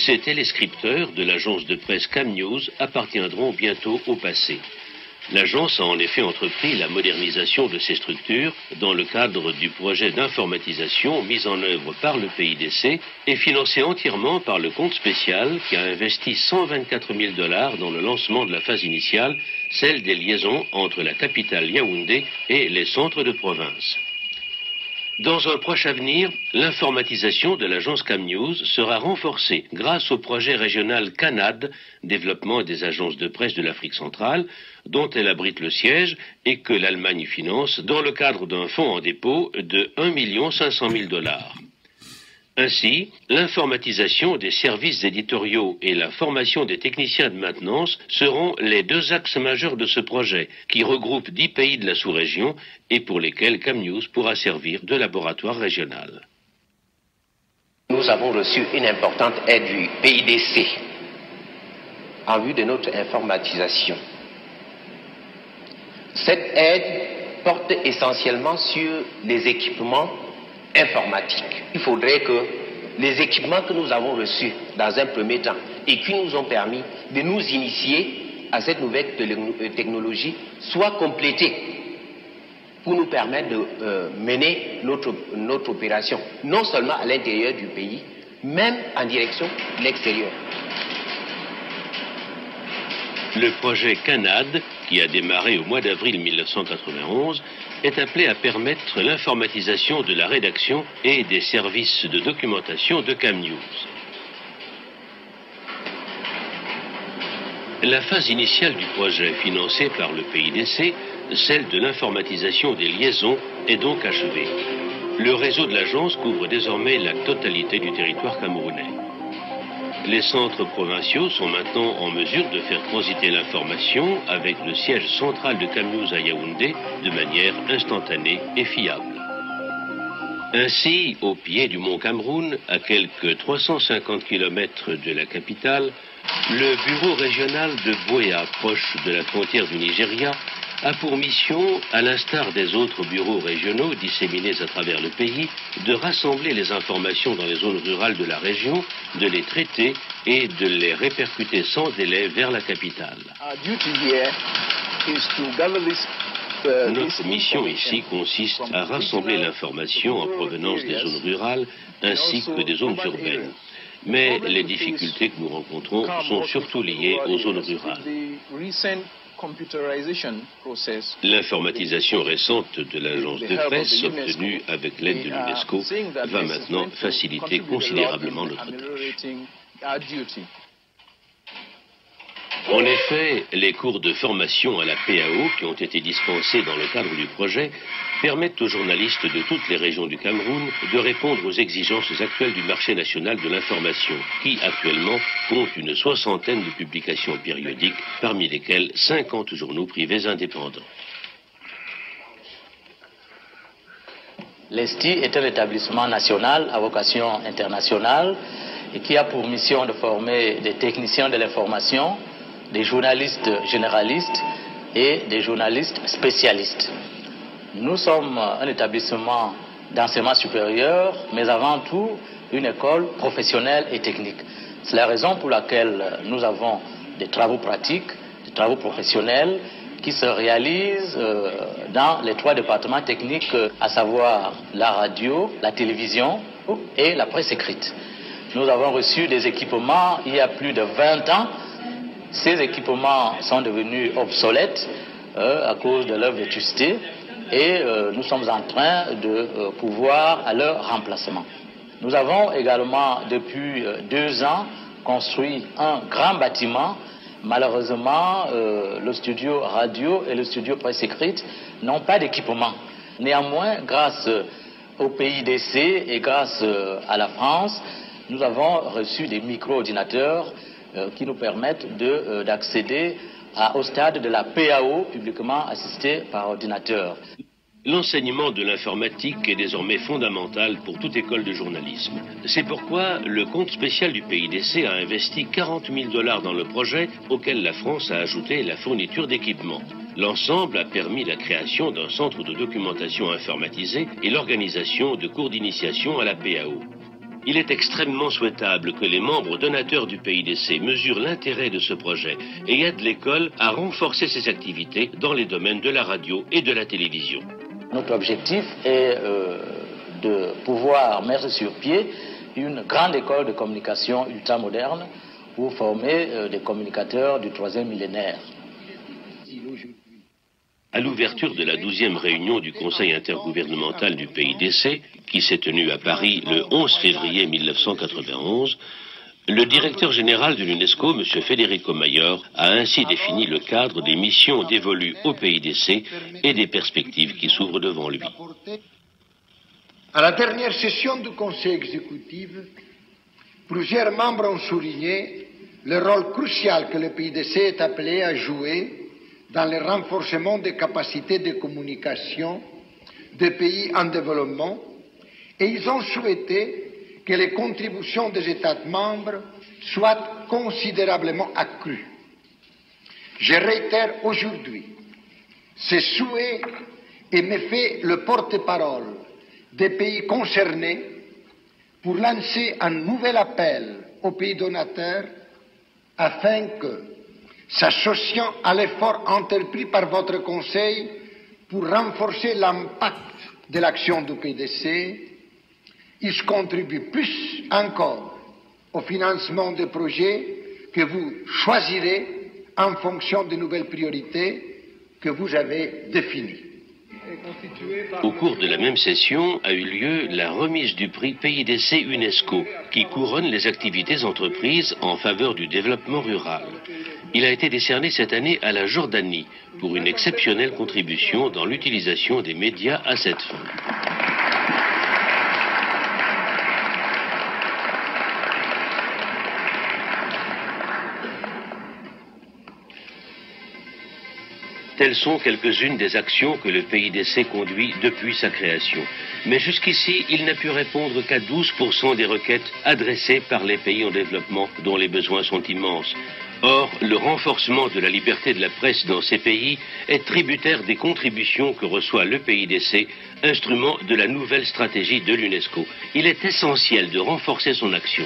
ces téléscripteurs de l'agence de presse CamNews appartiendront bientôt au passé. L'agence a en effet entrepris la modernisation de ses structures dans le cadre du projet d'informatisation mis en œuvre par le PIDC et financé entièrement par le compte spécial qui a investi 124 000 $ dans le lancement de la phase initiale, celle des liaisons entre la capitale Yaoundé et les centres de province. Dans un proche avenir, l'informatisation de l'agence CamNews sera renforcée grâce au projet régional CANAD, développement des agences de presse de l'Afrique centrale, dont elle abrite le siège et que l'Allemagne finance dans le cadre d'un fonds en dépôt de 1 500 000 $. Ainsi, l'informatisation des services éditoriaux et la formation des techniciens de maintenance seront les deux axes majeurs de ce projet, qui regroupe 10 pays de la sous-région et pour lesquels CamNews pourra servir de laboratoire régional. Nous avons reçu une importante aide du PIDC en vue de notre informatisation. Cette aide porte essentiellement sur les équipements informatiques. Il faudrait que les équipements que nous avons reçus dans un premier temps et qui nous ont permis de nous initier à cette nouvelle technologie soient complétés pour nous permettre de mener notre opération, non seulement à l'intérieur du pays, même en direction de l'extérieur. Le projet CANAD, qui a démarré au mois d'avril 1991, est appelé à permettre l'informatisation de la rédaction et des services de documentation de CamNews. La phase initiale du projet, financée par le PIDC, celle de l'informatisation des liaisons, est donc achevée. Le réseau de l'agence couvre désormais la totalité du territoire camerounais. Les centres provinciaux sont maintenant en mesure de faire transiter l'information avec le siège central de CamNews à Yaoundé de manière instantanée et fiable. Ainsi, au pied du mont Cameroun, à quelques 350 km de la capitale, le bureau régional de Buea, proche de la frontière du Nigeria, a pour mission, à l'instar des autres bureaux régionaux disséminés à travers le pays, de rassembler les informations dans les zones rurales de la région, de les traiter et de les répercuter sans délai vers la capitale. Notre mission ici consiste à rassembler l'information en provenance des zones rurales ainsi que des zones urbaines. Mais les difficultés que nous rencontrons sont surtout liées aux zones rurales. L'informatisation récente de l'agence de presse, obtenue avec l'aide de l'UNESCO, va maintenant faciliter considérablement notre tâche. En effet, les cours de formation à la PAO qui ont été dispensés dans le cadre du projet permettent aux journalistes de toutes les régions du Cameroun de répondre aux exigences actuelles du marché national de l'information, qui actuellement compte une 60aine de publications périodiques, parmi lesquelles 50 journaux privés indépendants. L'ESTI est un établissement national à vocation internationale et qui a pour mission de former des techniciens de l'information, des journalistes généralistes et des journalistes spécialistes. Nous sommes un établissement d'enseignement supérieur, mais avant tout une école professionnelle et technique. C'est la raison pour laquelle nous avons des travaux pratiques, des travaux professionnels qui se réalisent dans les 3 départements techniques, à savoir la radio, la télévision et la presse écrite. Nous avons reçu des équipements il y a plus de 20 ans. Ces équipements sont devenus obsolètes à cause de leur vétusté et nous sommes en train de pouvoir à leur remplacement. Nous avons également depuis 2 ans construit un grand bâtiment. Malheureusement, le studio radio et le studio presse écrite n'ont pas d'équipement. Néanmoins, grâce au PIDC et grâce à la France, nous avons reçu des micro-ordinateurs qui nous permettent d'accéder au stade de la PAO, publiquement assisté par ordinateur. L'enseignement de l'informatique est désormais fondamental pour toute école de journalisme. C'est pourquoi le compte spécial du PIDC a investi 40 000 $ dans le projet, auquel la France a ajouté la fourniture d'équipements. L'ensemble a permis la création d'un centre de documentation informatisé et l'organisation de cours d'initiation à la PAO. Il est extrêmement souhaitable que les membres donateurs du PIDC mesurent l'intérêt de ce projet et aident l'école à renforcer ses activités dans les domaines de la radio et de la télévision. Notre objectif est de pouvoir mettre sur pied une grande école de communication ultramoderne pour former des communicateurs du 3e millénaire. À l'ouverture de la 12e réunion du Conseil intergouvernemental du PIDC, qui s'est tenue à Paris le 11 février 1991, le directeur général de l'UNESCO, M. Federico Mayor, a ainsi défini le cadre des missions dévolues au PIDC et des perspectives qui s'ouvrent devant lui. À la dernière session du Conseil exécutif, plusieurs membres ont souligné le rôle crucial que le PIDC est appelé à jouer dans le renforcement des capacités de communication des pays en développement, et ils ont souhaité que les contributions des États membres soient considérablement accrues. Je réitère aujourd'hui ce souhait et me fais le porte-parole des pays concernés pour lancer un nouvel appel aux pays donateurs afin que, s'associant à l'effort entrepris par votre Conseil pour renforcer l'impact de l'action du PIDC, ils contribuent plus encore au financement des projets que vous choisirez en fonction des nouvelles priorités que vous avez définies. Au cours de la même session a eu lieu la remise du prix PIDC UNESCO, qui couronne les activités entreprises en faveur du développement rural. Il a été décerné cette année à la Jordanie pour une exceptionnelle contribution dans l'utilisation des médias à cette fin. Telles sont quelques-unes des actions que le PIDC conduit depuis sa création. Mais jusqu'ici, il n'a pu répondre qu'à 12% des requêtes adressées par les pays en développement dont les besoins sont immenses. Or, le renforcement de la liberté de la presse dans ces pays est tributaire des contributions que reçoit le PIDC, instrument de la nouvelle stratégie de l'UNESCO. Il est essentiel de renforcer son action.